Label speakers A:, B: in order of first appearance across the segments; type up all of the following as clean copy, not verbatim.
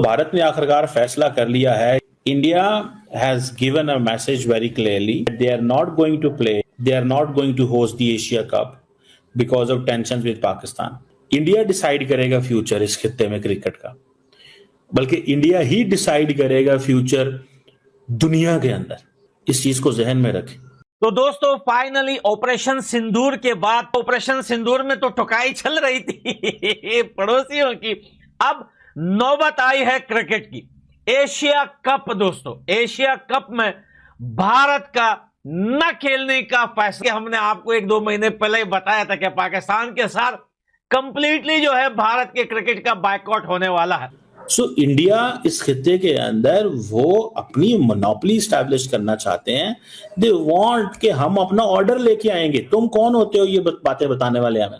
A: भारत ने आखिरकार फैसला कर लिया है। India has given a message very clearly they are not going to play, they are not going to host the Asia cup because of tension with Pakistan. India decide करेगा future इस खित्ते में क्रिकेट का, बल्कि इंडिया ही decide करेगा future दुनिया के अंदर। इस चीज को जहन में रखें।
B: तो दोस्तों फाइनली ऑपरेशन सिंदूर के बाद, ऑपरेशन सिंदूर में तो ठुकाई चल रही थी पड़ोसियों की, अब नौबत आई है क्रिकेट की। एशिया कप दोस्तों, एशिया कप में भारत का न खेलने का फैसला हमने आपको 1-2 महीने पहले ही बताया था कि पाकिस्तान के साथ कंप्लीटली जो है भारत के क्रिकेट का बायकॉट होने वाला है।
A: सो इंडिया इस खित्ते के अंदर वो अपनी मोनोपोली स्टैब्लिश करना चाहते हैं। दे वांट कि हम अपना ऑर्डर लेके आएंगे। तुम कौन होते हो ये बातें बताने वाले? हमें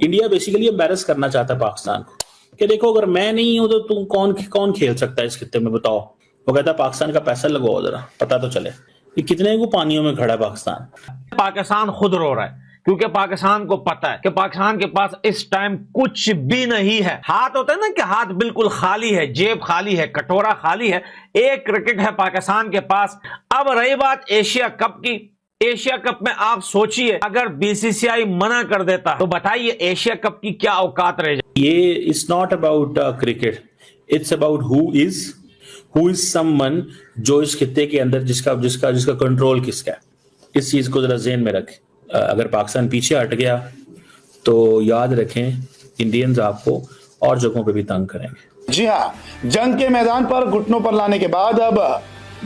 A: इंडिया बेसिकली एम्बैरस करना चाहता है पाकिस्तान को कि देखो अगर मैं नहीं हूं तो तुम कौन खेल सकता है इस खित्ते में, बताओ। वो कहता है पाकिस्तान का पैसा लगाओ, जरा पता तो चले कि कितने को पानियों में खड़ा है पाकिस्तान।
B: पाकिस्तान खुद रो रहा है क्योंकि पाकिस्तान को पता है कि पाकिस्तान के पास इस टाइम कुछ भी नहीं है। हाथ होता है ना कि हाथ बिल्कुल खाली है, जेब खाली है, कटोरा खाली है। एक क्रिकेट है पाकिस्तान के पास। अब रही बात एशिया कप की, एशिया कप में आप सोचिए अगर बीसीसीआई मना कर देता तो बताइए एशिया कप की क्या औकात रह जाए।
A: ये it's not about cricket, it's about who is someone जो इस खित्ते के अंदर जिसका कंट्रोल किसका है। इस चीज को जरा ज़हन में रखें। अगर पाकिस्तान पीछे हट गया तो याद रखें इंडियंस आपको और जगहों पे भी तंग करेंगे।
C: जी हाँ, जंग के मैदान पर घुटनों पर लाने के बाद अब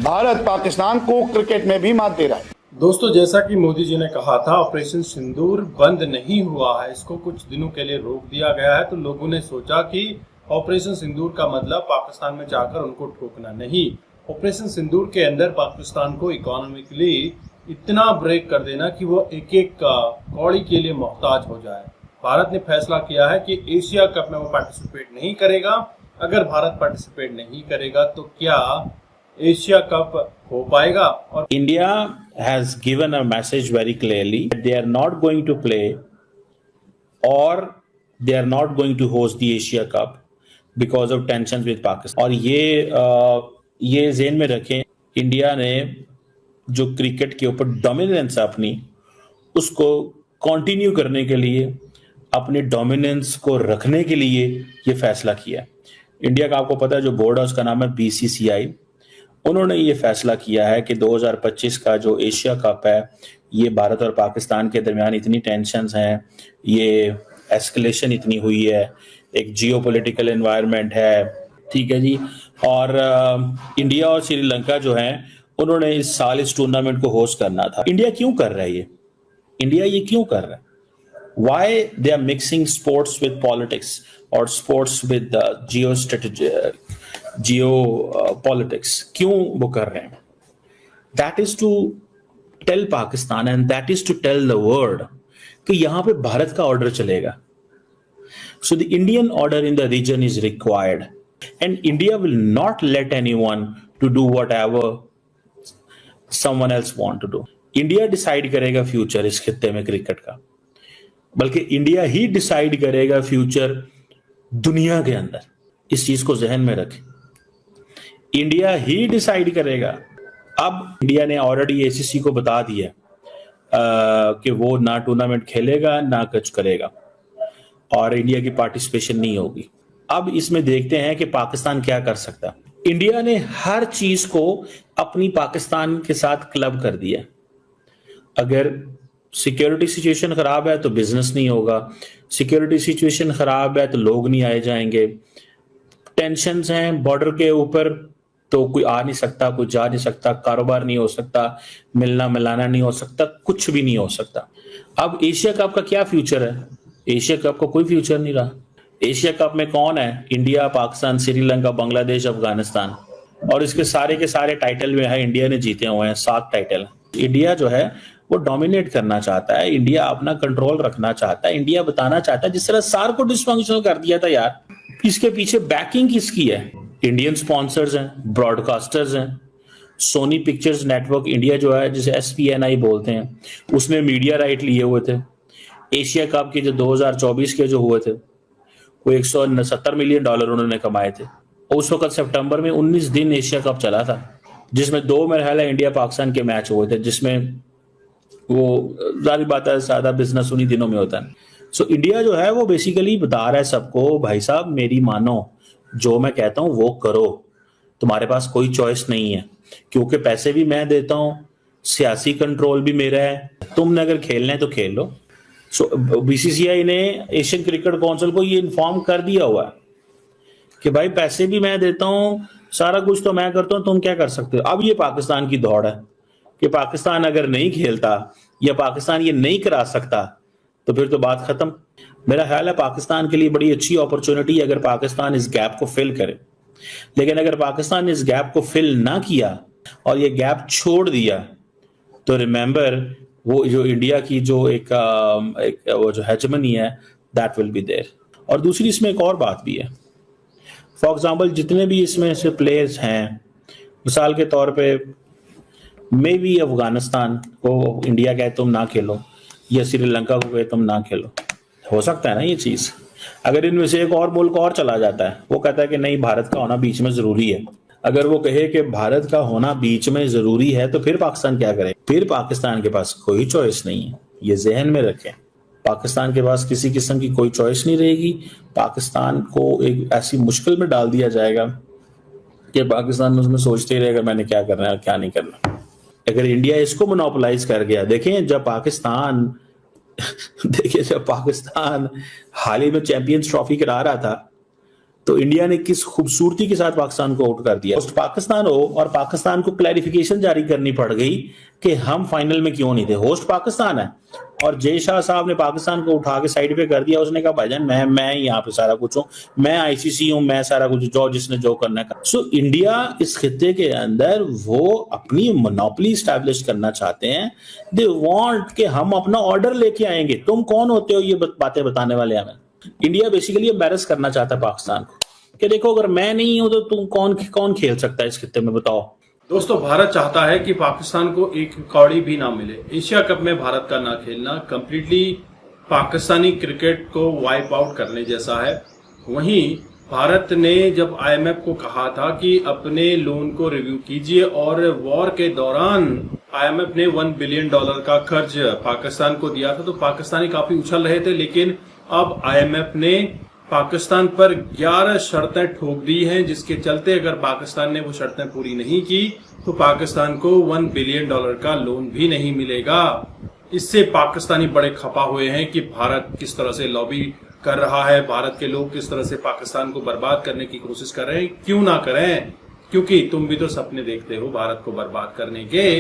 C: भारत पाकिस्तान को क्रिकेट में भी मात दे रहा है।
D: दोस्तों, जैसा कि मोदी जी ने कहा था ऑपरेशन सिंदूर बंद नहीं हुआ है, इसको कुछ दिनों के लिए रोक दिया गया है। तो लोगों ने सोचा कि ऑपरेशन सिंदूर का मतलब पाकिस्तान में जाकर उनको ठोकना नहीं। ऑपरेशन सिंदूर के अंदर पाकिस्तान को इकोनॉमिकली इतना ब्रेक कर देना कि वो एक एक कौड़ी के लिए मोहताज हो जाए। भारत ने फैसला किया है कि एशिया कप में वो पार्टिसिपेट नहीं करेगा। अगर भारत पार्टिसिपेट नहीं करेगा तो क्या एशिया कप हो पाएगा? और
A: India has given a message very clearly they are not going to play और they are not going to host the Asia cup because of tension with Pakistan. और ये ज़हन में रखें, इंडिया ने जो क्रिकेट के ऊपर डोमिनेंस है अपनी, उसको कंटिन्यू करने के लिए, अपनी डोमिनेंस को रखने के लिए ये फैसला किया। इंडिया का आपको पता है जो बोर्ड है उसका नाम है बीसीसीआई। उन्होंने ये फैसला किया है कि 2025 का जो एशिया कप है, ये भारत और पाकिस्तान के दरमियान इतनी टेंशन्स हैं, ये एस्केलेशन इतनी हुई है, एक जियोपॉलिटिकल एनवायरनमेंट है, ठीक है जी। और इंडिया और श्रीलंका जो है उन्होंने इस साल इस टूर्नामेंट को होस्ट करना था। इंडिया क्यों कर रहा है ये? इंडिया ये क्यों कर रहा है? Why they are mixing sports with politics और स्पोर्ट्स विद जियो पॉलिटिक्स? क्यों वो कर रहे हैं? That is to tell Pakistan and that is to tell the world कि यहां पे भारत का ऑर्डर चलेगा। So the Indian order in the region is required and India will not let anyone to do whatever someone else want to do. India decide करेगा future इस खित्ते में cricket का, बल्कि इंडिया ही डिसाइड करेगा फ्यूचर दुनिया के अंदर। इस चीज को जहन में रखें। इंडिया ही डिसाइड करेगा। अब इंडिया ने ऑलरेडी एसीसी को बता दिया कि वो ना टूर्नामेंट खेलेगा ना कुछ करेगा और इंडिया की पार्टिसिपेशन नहीं होगी। अब इसमें देखते हैं कि पाकिस्तान क्या कर सकता है। इंडिया ने हर चीज को अपनी पाकिस्तान के साथ क्लब कर दिया। अगर सिक्योरिटी सिचुएशन खराब है तो बिजनेस नहीं होगा, सिक्योरिटी सिचुएशन खराब है तो लोग नहीं आए जाएंगे, टेंशन्स हैं बॉर्डर के ऊपर तो कोई आ नहीं सकता, कोई जा नहीं सकता, कारोबार नहीं हो सकता, मिलना मिलाना नहीं हो सकता, कुछ भी नहीं हो सकता। अब एशिया कप का क्या फ्यूचर है? एशिया कप का कोई फ्यूचर नहीं रहा। एशिया कप में कौन है? इंडिया, पाकिस्तान, श्रीलंका, बांग्लादेश, अफगानिस्तान, और इसके सारे के सारे टाइटल में है इंडिया ने जीते हुए हैं। 7 टाइटल। इंडिया जो है वो डोमिनेट करना चाहता है, इंडिया अपना कंट्रोल रखना चाहता है, इंडिया बताना चाहता है। जिस तरह सार को डिसफंक्शनल कर दिया था यार, इसके पीछे बैकिंग किसकी है? इंडियन स्पॉन्सर्स हैं, ब्रॉडकास्टर्स हैं। सोनी पिक्चर्स नेटवर्क इंडिया जो है, जिसे SPNI बोलते हैं, उसने मीडिया राइट लिए हुए थे। एशिया कप के जो 2024 के जो हुए थे वो $170 मिलियन उन्होंने कमाए थे। उस वक्त सितंबर में 19 दिन एशिया कप चला था, जिसमें 2 मेरे ख्याल है इंडिया पाकिस्तान के मैच हुए थे, जिसमें वो जारी बात है ज्यादा बिजनेस उन्हीं दिनों में होता है। सो इंडिया जो है वो बेसिकली बता रहा है सबको, भाई साहब मेरी मानो, जो मैं कहता हूं वो करो, तुम्हारे पास कोई चॉइस नहीं है, क्योंकि पैसे भी मैं देता हूं, सियासी कंट्रोल भी मेरा है, तुमने अगर खेलना है तो खेल लो। सो बीसीसीआई ने एशियन क्रिकेट काउंसिल को ये इन्फॉर्म कर दिया हुआ है कि भाई पैसे भी मैं देता हूं, सारा कुछ तो मैं करता हूं, तुम क्या कर सकते हो। अब ये पाकिस्तान की दौड़ है कि पाकिस्तान अगर नहीं खेलता या पाकिस्तान ये नहीं करा सकता तो फिर तो बात खत्म। मेरा ख्याल है पाकिस्तान के लिए बड़ी अच्छी अपॉर्चुनिटी है अगर पाकिस्तान इस गैप को फिल करे, लेकिन अगर पाकिस्तान ने इस गैप को फिल ना किया और ये गैप छोड़ दिया तो रिमेंबर वो जो इंडिया की जो एक वो जो हेजमनी है दैट विल बी देयर। और दूसरी इसमें एक और बात भी है, फॉर एग्जाम्पल जितने भी इसमें से प्लेयर्स हैं, मिसाल के तौर पे मे बी अफगानिस्तान को इंडिया कहे तुम ना खेलो या श्रीलंका को कहे तुम ना खेलो, हो सकता है ना ये चीज। अगर इनमें से एक और मुल्क और चला जाता है, वो कहता है कि नहीं भारत का होना बीच में जरूरी है, अगर वो कहे कि भारत का होना बीच में जरूरी है तो फिर पाकिस्तान क्या करे? फिर पाकिस्तान के पास कोई चॉइस नहीं है, ये जहन में रखें। पाकिस्तान के पास किसी किस्म की कोई चॉइस नहीं रहेगी, पाकिस्तान को एक ऐसी मुश्किल में डाल दिया जाएगा कि पाकिस्तान उसमें सोचते ही रहेगा मैंने क्या करना है और क्या नहीं करना। अगर इंडिया इसको मोनोपोलाइज कर गया, देखें जब पाकिस्तान हाल ही में चैंपियंस ट्रॉफी करा रहा था तो इंडिया ने किस खूबसूरती के साथ पाकिस्तान को आउट कर दिया। होस्ट पाकिस्तान हो और पाकिस्तान को क्लैरिफिकेशन जारी करनी पड़ गई कि हम फाइनल में क्यों नहीं थे। होस्ट पाकिस्तान है और जय शाह साहब ने पाकिस्तान को उठा के साइड पे कर दिया, उसने कहा भाईजान मैं यहाँ पे सारा कुछ हूँ, मैं आईसीसी हूँ, मैं सारा कुछ जो जिसने जो करना है। सो इंडिया इस खित्ते के अंदर वो अपनी मोनोपोली स्टैब्लिश करना चाहते हैं। दे वांट कि हम अपना ऑर्डर लेके आएंगे, तुम कौन होते हो ये बातें बताने वाले हमें। इंडिया बेसिकली एम्बैरस करना चाहता है पाकिस्तान को कि देखो अगर मैं नहीं हूं तो तुम कौन खेल सकता है इस खित्ते में, बताओ।
D: दोस्तों, भारत चाहता है कि पाकिस्तान को एक कौड़ी भी ना मिले। एशिया कप में भारत का ना खेलना कंप्लीटली पाकिस्तानी क्रिकेट को वाइप आउट करने जैसा है। वहीं भारत ने जब आईएमएफ को कहा था कि अपने लोन को रिव्यू कीजिए, और वॉर के दौरान आईएमएफ ने $1 बिलियन का कर्ज पाकिस्तान को दिया था, तो पाकिस्तानी काफी उछल रहे थे। लेकिन अब आईएमएफ ने पाकिस्तान पर 11 शर्तें ठोक दी हैं, जिसके चलते अगर पाकिस्तान ने वो शर्तें पूरी नहीं की तो पाकिस्तान को $1 बिलियन का लोन भी नहीं मिलेगा। इससे पाकिस्तानी बड़े खपा हुए हैं कि भारत किस तरह से लॉबी कर रहा है, भारत के लोग किस तरह से पाकिस्तान को बर्बाद करने की कोशिश कर रहे हैं। क्यों ना करें, क्योंकि तुम भी तो सपने देखते हो भारत को बर्बाद करने के।